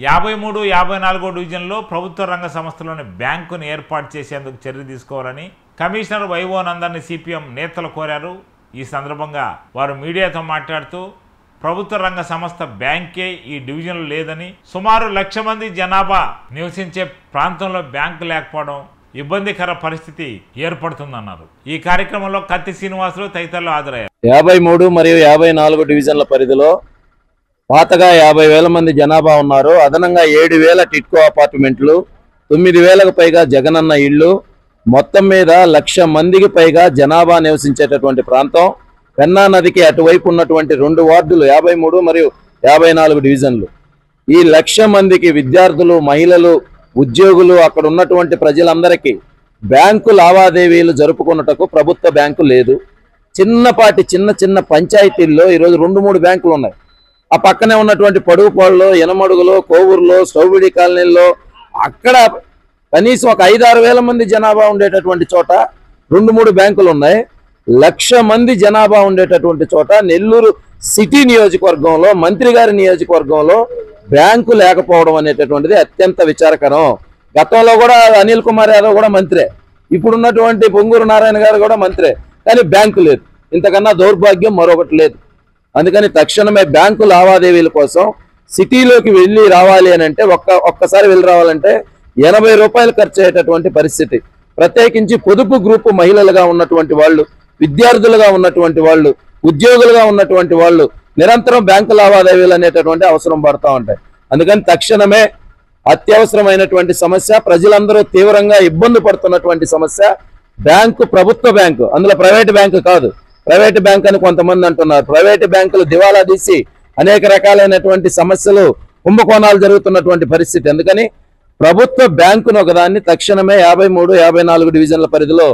53, 54 డివిజన్లో ప్రభుత్వ రంగ సంస్థలోని బ్యాంకును ఏర్పాటు చేసేందుకు చర్య తీసుకోవాలని కమిషనర్ వైవో నందన్ని సిపిఎం నేతలు కోరారు. ఈ సందర్భంగా వారు మీడియాతో మాట్లాడుతూ ప్రభుత్వ రంగ సంస్థ బ్యాంకే ఈ డివిజన్లో లేదని, సుమారు 1,00,000 మంది జనాభా నివసించే ప్రాంతంలో బ్యాంకు లేకపోవడం ఇబ్బందికర పరిస్థితి ఏర్పడుతుందన్నారు. ఈ కార్యక్రమంలో కత్తి శ్రీనివాసులు తదితరులు హాజరయ్యారు. 53 మరియు 54 డివిజన్ల పరిధిలో పాతగా 50,000 మంది జనాభా ఉన్నారు. అదనంగా 7,000 టిట్కో అపార్ట్మెంట్లు, 9,000కు పైగా జగనన్న ఇళ్లు, మొత్తం మీద 1,00,000 మందికి పైగా జనాభా నివసించేటటువంటి ప్రాంతం. పెన్నా నదికి అటువైపు ఉన్నటువంటి 2 వార్డులు 53 మరియు 54 డివిజన్లు. ఈ 1,00,000 మందికి విద్యార్థులు, మహిళలు, ఉద్యోగులు, అక్కడ ఉన్నటువంటి ప్రజలందరికీ బ్యాంకు లావాదేవీలు జరుపుకున్నటకు ప్రభుత్వ బ్యాంకు లేదు. చిన్నపాటి చిన్న పంచాయతీల్లో ఈరోజు 2-3 బ్యాంకులు ఉన్నాయి. ఆ పక్కనే ఉన్నటువంటి పడుగుపాడులో, ఎనమడుగులో, కోవూరులో, స్టౌబిడి కాలనీల్లో అక్కడ కనీసం ఒక 5-6 వేల మంది జనాభా ఉండేటటువంటి చోట 2-3 బ్యాంకులు ఉన్నాయి. 1,00,000 మంది జనాభా ఉండేటటువంటి చోట నెల్లూరు సిటీ నియోజకవర్గంలో, మంత్రి గారి నియోజకవర్గంలో బ్యాంకు లేకపోవడం అనేటటువంటిది అత్యంత విచారకరం. గతంలో కూడా అనిల్ కుమార్ యాదవ్ కూడా మంత్రే, ఇప్పుడున్నటువంటి పొంగూరు నారాయణ గారు కూడా మంత్రే, కానీ బ్యాంకు లేదు. ఇంతకన్నా దౌర్భాగ్యం మరొకటి లేదు. అందుకని తక్షణమే బ్యాంకు లావాదేవీల కోసం సిటీలోకి వెళ్ళి రావాలి అని అంటే ఒక్కసారి వెళ్ళి రావాలంటే 80 రూపాయలు ఖర్చు అయ్యేటటువంటి పరిస్థితి. ప్రత్యేకించి పొదుపు గ్రూపు మహిళలుగా ఉన్నటువంటి వాళ్ళు, విద్యార్థులుగా ఉన్నటువంటి వాళ్ళు, ఉద్యోగులుగా ఉన్నటువంటి వాళ్ళు నిరంతరం బ్యాంకు లావాదేవీలు అనేటటువంటి అవసరం పడుతూ ఉంటాయి. అందుకని తక్షణమే అత్యవసరమైనటువంటి సమస్య, ప్రజలందరూ తీవ్రంగా ఇబ్బంది పడుతున్నటువంటి సమస్య బ్యాంకు, ప్రభుత్వ బ్యాంకు, అందులో ప్రైవేటు బ్యాంకు కాదు. ప్రైవేటు బ్యాంక్ అని కొంతమంది అంటున్నారు. ప్రైవేటు బ్యాంకులు దివాలా తీసి అనేక రకాలైనటువంటి సమస్యలు, కుంభకోణాలు జరుగుతున్నటువంటి పరిస్థితి. అందుకని ప్రభుత్వ బ్యాంకును ఒకదాన్ని తక్షణమే 53, 54 డివిజన్ల పరిధిలో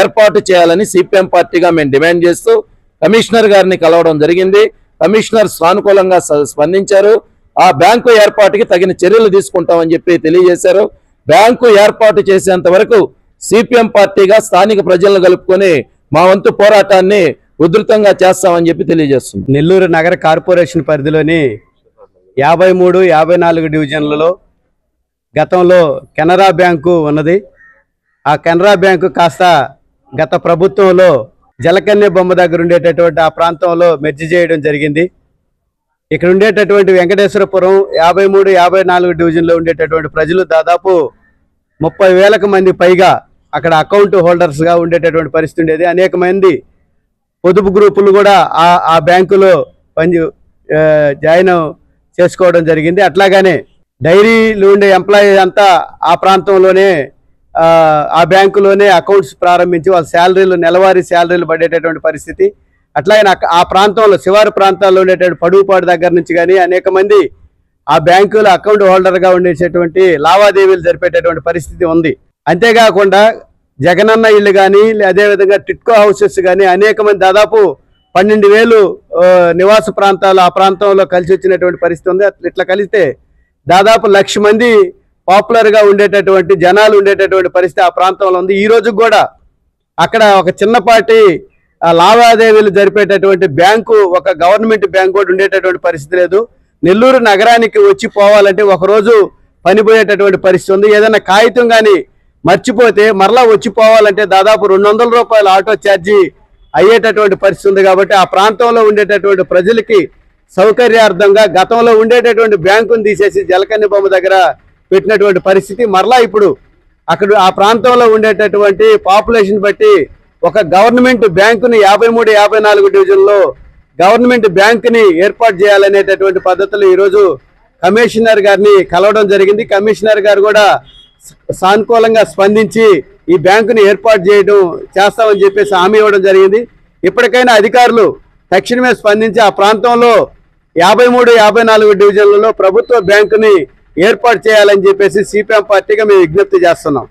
ఏర్పాటు చేయాలని సిపిఎం పార్టీగా మేము డిమాండ్ చేస్తూ కమిషనర్ గారిని కలవడం జరిగింది. కమిషనర్ సానుకూలంగా స్పందించారు. ఆ బ్యాంకు ఏర్పాటుకి తగిన చర్యలు తీసుకుంటామని చెప్పి తెలియజేశారు. బ్యాంకు ఏర్పాటు చేసేంత వరకు సిపిఎం పార్టీగా స్థానిక ప్రజలను కలుపుకొని మా వంతు పోరాటాన్ని ఉధృతంగా చేస్తామని చెప్పి తెలియజేస్తుంది. నెల్లూరు నగర కార్పొరేషన్ పరిధిలోని 53, 54 డివిజన్లలో గతంలో కెనరా బ్యాంకు ఉన్నది. ఆ కెనరా బ్యాంకు కాస్త గత ప్రభుత్వంలో జలకన్య బొమ్మ దగ్గర ఉండేటటువంటి ఆ ప్రాంతంలో మెర్జి చేయడం జరిగింది. ఇక్కడ ఉండేటటువంటి వెంకటేశ్వరపురం 53, 54 డివిజన్లో ఉండేటటువంటి ప్రజలు దాదాపు 30,000 మంది పైగా అక్కడ అకౌంట్ హోల్డర్స్గా ఉండేటటువంటి పరిస్థితి ఉండేది. అనేక మంది పొదుపు గ్రూపులు కూడా ఆ బ్యాంకులో జాయిన్ చేసుకోవడం జరిగింది. అట్లాగానే డైరీలు ఉండే ఎంప్లాయీ అంతా ఆ ప్రాంతంలోనే, ఆ బ్యాంకులోనే అకౌంట్స్ ప్రారంభించి వాళ్ళ శాలరీలు, నెలవారీ శాలరీలు పడేటటువంటి పరిస్థితి. అట్లాగే ఆ ప్రాంతంలో, శివారు ప్రాంతాల్లో ఉండేటువంటి పడుగుపాడు దగ్గర నుంచి కానీ అనేక మంది ఆ బ్యాంకులో అకౌంట్ హోల్డర్గా ఉండేటటువంటి లావాదేవీలు జరిపేటటువంటి పరిస్థితి ఉంది. అంతేకాకుండా జగనన్న ఇళ్ళు కానీ, అదేవిధంగా టిట్కో హౌసెస్ కానీ అనేక మంది దాదాపు 12,000 నివాస ప్రాంతాలు ఆ ప్రాంతంలో కలిసి వచ్చినటువంటి పరిస్థితి ఉంది. ఇట్లా కలిస్తే దాదాపు 1,00,000 మంది పాపులర్గా ఉండేటటువంటి జనాలు ఉండేటటువంటి పరిస్థితి ఆ ప్రాంతంలో ఉంది. ఈ రోజు కూడా అక్కడ ఒక చిన్నపాటి లావాదేవీలు జరిపేటటువంటి బ్యాంకు, ఒక గవర్నమెంట్ బ్యాంకు కూడా ఉండేటటువంటి పరిస్థితి లేదు. నెల్లూరు నగరానికి వచ్చి పోవాలంటే ఒకరోజు పనిపోయేటటువంటి పరిస్థితి ఉంది. ఏదైనా కాగితం కానీ మర్చిపోతే మరలా వచ్చిపోవాలంటే దాదాపు 200 రూపాయల ఆటో ఛార్జీ అయ్యేటటువంటి పరిస్థితి ఉంది. కాబట్టి ఆ ప్రాంతంలో ఉండేటటువంటి ప్రజలకి సౌకర్యార్థంగా గతంలో ఉండేటటువంటి బ్యాంకును తీసేసి జలకన్య బొమ్మ దగ్గర పెట్టినటువంటి పరిస్థితి. మరలా ఇప్పుడు అక్కడ ఆ ప్రాంతంలో ఉండేటటువంటి పాపులేషన్ బట్టి ఒక గవర్నమెంట్ బ్యాంకుని 53, 54 డివిజన్లో గవర్నమెంట్ బ్యాంకుని ఏర్పాటు చేయాలనేటటువంటి పద్ధతులు ఈరోజు కమిషనర్ గారిని కలవడం జరిగింది. కమిషనర్ గారు కూడా సానుకూలంగా స్పందించి ఈ బ్యాంకుని ఏర్పాటు చేస్తామని చెప్పేసి హామీ ఇవ్వడం జరిగింది. ఇప్పటికైనా అధికారులు తక్షణమే స్పందించి ఆ ప్రాంతంలో 53, 54 డివిజన్లలో ప్రభుత్వ బ్యాంకుని ఏర్పాటు చేయాలని చెప్పేసి సిపిఎం పార్టీగా మేము విజ్ఞప్తి చేస్తున్నాం.